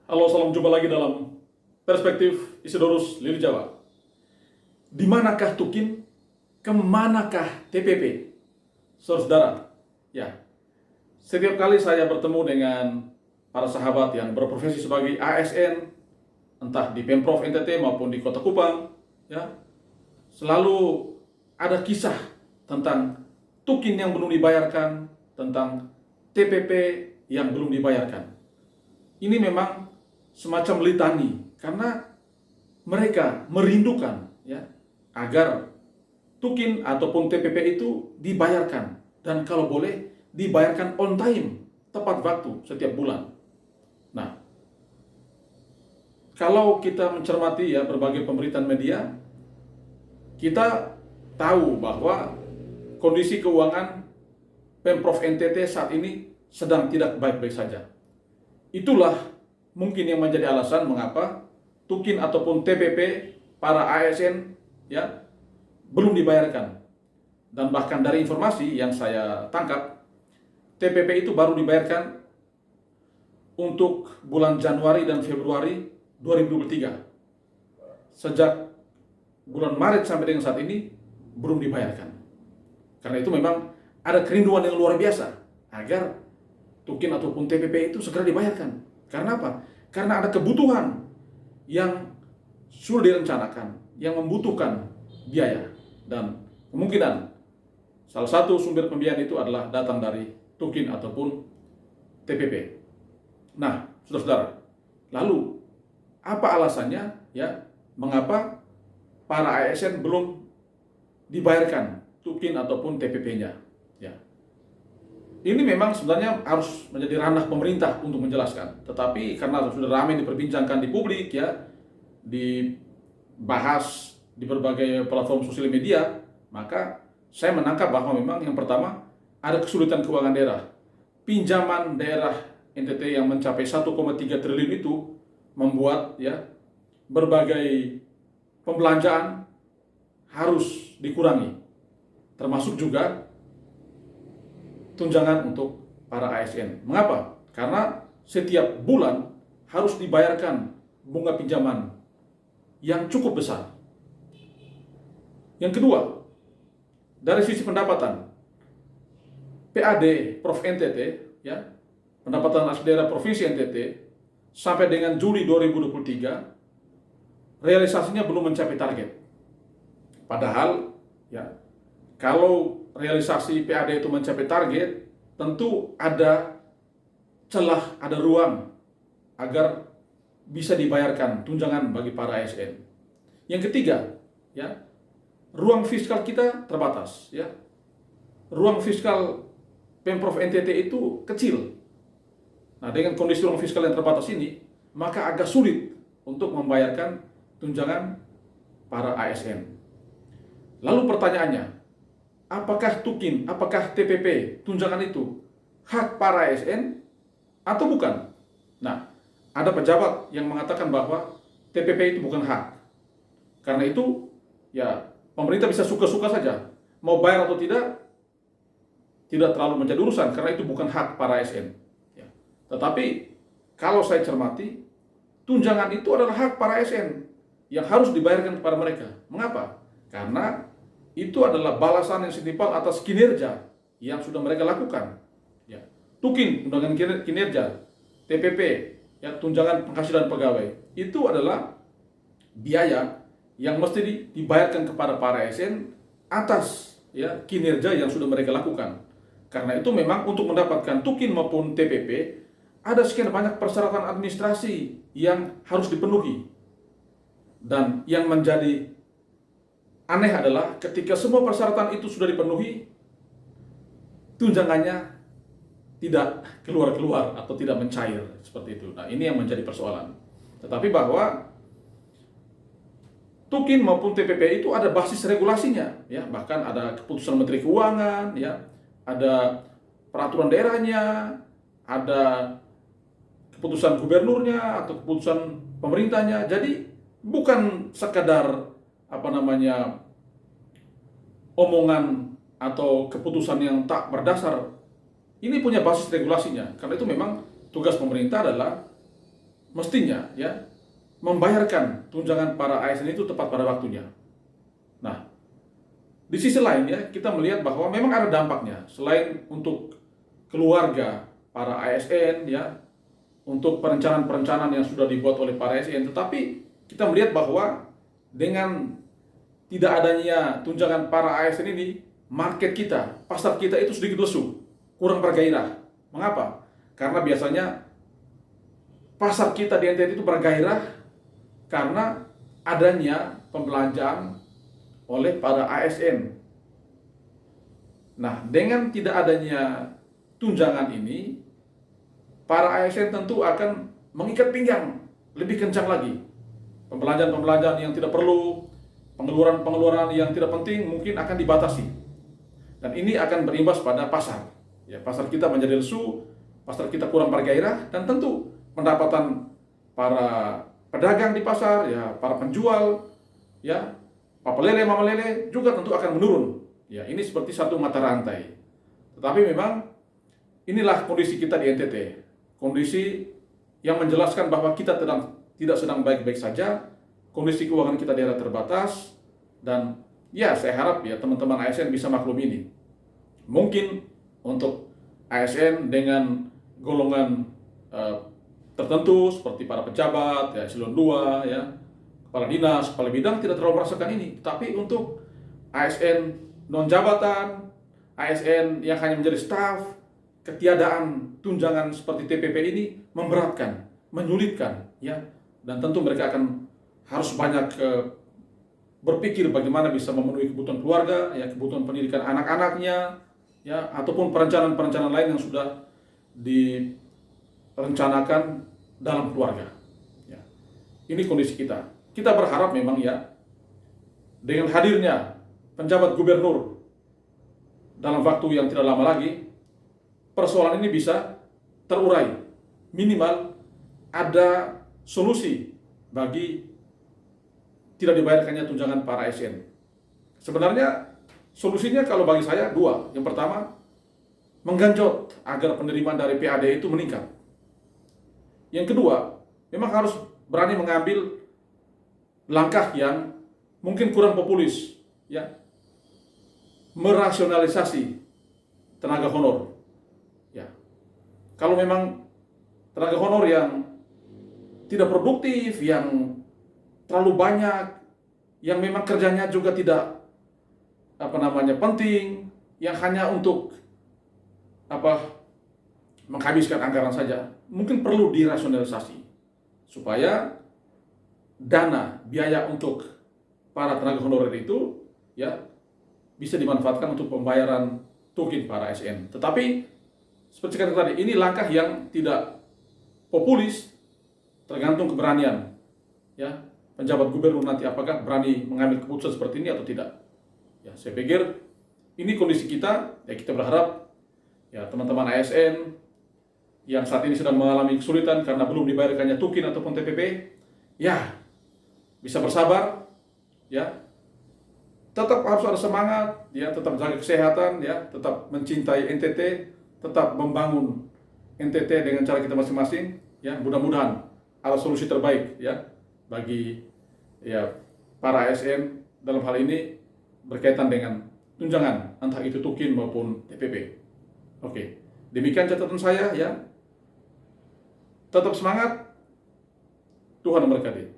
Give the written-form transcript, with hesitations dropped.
Halo, salam jumpa lagi dalam Perspektif Isidorus Lili Jawa. Di manakah Tukin? Kemanakah TPP? Saudara, ya, setiap kali saya bertemu dengan para sahabat yang berprofesi sebagai ASN, entah di Pemprov NTT maupun di Kota Kupang, ya, selalu ada kisah tentang Tukin yang belum dibayarkan, tentang TPP yang belum dibayarkan. Ini memang semacam litani karena mereka merindukan ya agar Tukin ataupun TPP itu dibayarkan dan kalau boleh dibayarkan on time, tepat waktu setiap bulan. Nah, kalau kita mencermati ya berbagai pemberitaan media, kita tahu bahwa kondisi keuangan Pemprov NTT saat ini sedang tidak baik-baik saja. Itulah mungkin yang menjadi alasan mengapa Tukin ataupun TPP para ASN ya belum dibayarkan. Dan bahkan dari informasi yang saya tangkap, TPP itu baru dibayarkan untuk bulan Januari dan Februari 2023. Sejak bulan Maret sampai dengan saat ini belum dibayarkan. Karena itu memang ada kerinduan yang luar biasa agar Tukin ataupun TPP itu segera dibayarkan. Karena apa? Karena ada kebutuhan yang sudah direncanakan, yang membutuhkan biaya. Dan kemungkinan salah satu sumber pembiayaan itu adalah datang dari Tukin ataupun TPP. Nah, saudara-saudara, lalu apa alasannya ya mengapa para ASN belum dibayarkan Tukin ataupun TPP-nya? Ya, ini memang sebenarnya harus menjadi ranah pemerintah untuk menjelaskan. Tetapi karena sudah ramai diperbincangkan di publik ya, dibahas di berbagai platform sosial media, maka saya menangkap bahwa memang yang pertama ada kesulitan keuangan daerah. Pinjaman daerah NTT yang mencapai 1,3 triliun itu membuat ya berbagai pembelanjaan harus dikurangi. Termasuk juga tunjangan untuk para ASN. Mengapa? Karena setiap bulan harus dibayarkan bunga pinjaman yang cukup besar. Yang kedua, dari sisi pendapatan, PAD Prof NTT, ya, pendapatan asli daerah Provinsi NTT, sampai dengan Juli 2023, realisasinya belum mencapai target. Padahal, ya, kalau realisasi PAD itu mencapai target, tentu ada celah, ada ruang agar bisa dibayarkan tunjangan bagi para ASN. Yang ketiga, ya, ruang fiskal kita terbatas, ya. Ruang fiskal Pemprov NTT itu kecil. Nah, dengan kondisi ruang fiskal yang terbatas ini, maka agak sulit untuk membayarkan tunjangan para ASN. Lalu pertanyaannya, apakah Tukin, apakah TPP, tunjangan itu hak para ASN atau bukan? Nah, ada pejabat yang mengatakan bahwa TPP itu bukan hak. Karena itu, ya pemerintah bisa suka-suka saja. Mau bayar atau tidak terlalu menjadi urusan, karena itu bukan hak para ASN. Ya. Tetapi, kalau saya cermati, tunjangan itu adalah hak para ASN yang harus dibayarkan kepada mereka. Mengapa? Karena itu adalah balasan yang setimpal atas kinerja yang sudah mereka lakukan. Ya. Tukin, tunjangan kinerja, TPP, ya, tunjangan penghasilan pegawai, itu adalah biaya yang mesti dibayarkan kepada para ASN atas ya kinerja yang sudah mereka lakukan. Karena itu memang untuk mendapatkan Tukin maupun TPP ada sekian banyak persyaratan administrasi yang harus dipenuhi. Dan yang menjadi aneh adalah ketika semua persyaratan itu sudah dipenuhi, tunjangannya tidak keluar-keluar atau tidak mencair seperti itu. Nah, ini yang menjadi persoalan. Tetapi bahwa Tukin maupun TPP itu ada basis regulasinya, ya, bahkan ada keputusan Menteri Keuangan, ya, ada peraturan daerahnya, ada keputusan gubernurnya atau keputusan pemerintahnya. Jadi bukan sekadar omongan atau keputusan yang tak berdasar. Ini punya basis regulasinya. Karena itu memang tugas pemerintah adalah mestinya ya membayarkan tunjangan para ASN itu tepat pada waktunya. Nah, di sisi lain ya kita melihat bahwa memang ada dampaknya selain untuk keluarga para ASN ya, untuk perencanaan-perencanaan yang sudah dibuat oleh para ASN, tetapi kita melihat bahwa dengan tidak adanya tunjangan para ASN ini, market kita, pasar kita itu sedikit lesu, kurang bergairah. Mengapa? Karena biasanya pasar kita di NTT itu bergairah karena adanya pembelanjaan oleh para ASN. Nah, dengan tidak adanya tunjangan ini, para ASN tentu akan mengikat pinggang lebih kencang lagi. Pembelanjaan-pembelanjaan yang tidak perlu, pengeluaran-pengeluaran yang tidak penting mungkin akan dibatasi. Dan ini akan berimbas pada pasar. Ya, pasar kita menjadi lesu, pasar kita kurang bergairah, dan tentu pendapatan para pedagang di pasar, ya, para penjual, ya, papa lele, mama lele juga tentu akan menurun. Ya, ini seperti satu mata rantai. Tetapi memang inilah kondisi kita di NTT. Kondisi yang menjelaskan bahwa kita tidak sedang baik-baik saja. Kondisi keuangan kita daerah terbatas. Dan ya saya harap ya teman-teman ASN bisa maklum ini. Mungkin untuk ASN dengan golongan tertentu seperti para pejabat, ya, eselon 2, ya, kepala dinas, kepala bidang tidak terlalu merasakan ini. Tapi untuk ASN non-jabatan, ASN yang hanya menjadi staf, ketiadaan tunjangan seperti TPP ini memberatkan, menyulitkan, ya, dan tentu mereka akan harus banyak berpikir bagaimana bisa memenuhi kebutuhan keluarga, ya, kebutuhan pendidikan anak-anaknya, ya, ataupun perencanaan-perencanaan lain yang sudah direncanakan dalam keluarga. Ya. Ini kondisi kita. Kita berharap memang ya dengan hadirnya penjabat gubernur dalam waktu yang tidak lama lagi, persoalan ini bisa terurai. Minimal ada solusi bagi tidak dibayarkannya tunjangan para ASN. Sebenarnya solusinya kalau bagi saya dua. Yang pertama, menggenjot agar penerimaan dari PAD itu meningkat. Yang kedua, memang harus berani mengambil langkah yang mungkin kurang populis, ya, merasionalisasi tenaga honor. Ya, kalau memang tenaga honor yang tidak produktif, yang terlalu banyak, yang memang kerjanya juga tidak penting, yang hanya untuk menghabiskan anggaran saja, mungkin perlu dirasionalisasi supaya dana biaya untuk para tenaga honorer itu ya bisa dimanfaatkan untuk pembayaran tukin para ASN. Tetapi seperti kata tadi, ini langkah yang tidak populis, tergantung keberanian ya penjabat gubernur nanti apakah berani mengambil keputusan seperti ini atau tidak. Ya, saya pikir ini kondisi kita, ya kita berharap ya teman-teman ASN yang saat ini sedang mengalami kesulitan karena belum dibayarkannya tukin ataupun TPP, ya bisa bersabar, ya. Tetap harus ada semangat, ya, tetap jaga kesehatan, ya, tetap mencintai NTT, tetap membangun NTT dengan cara kita masing-masing, ya. Mudah-mudahan ada solusi terbaik, ya, bagi ya para ASN dalam hal ini berkaitan dengan tunjangan, entah itu tukin maupun TPP. Oke, demikian catatan saya, ya. Tetap semangat, Tuhan memberkati.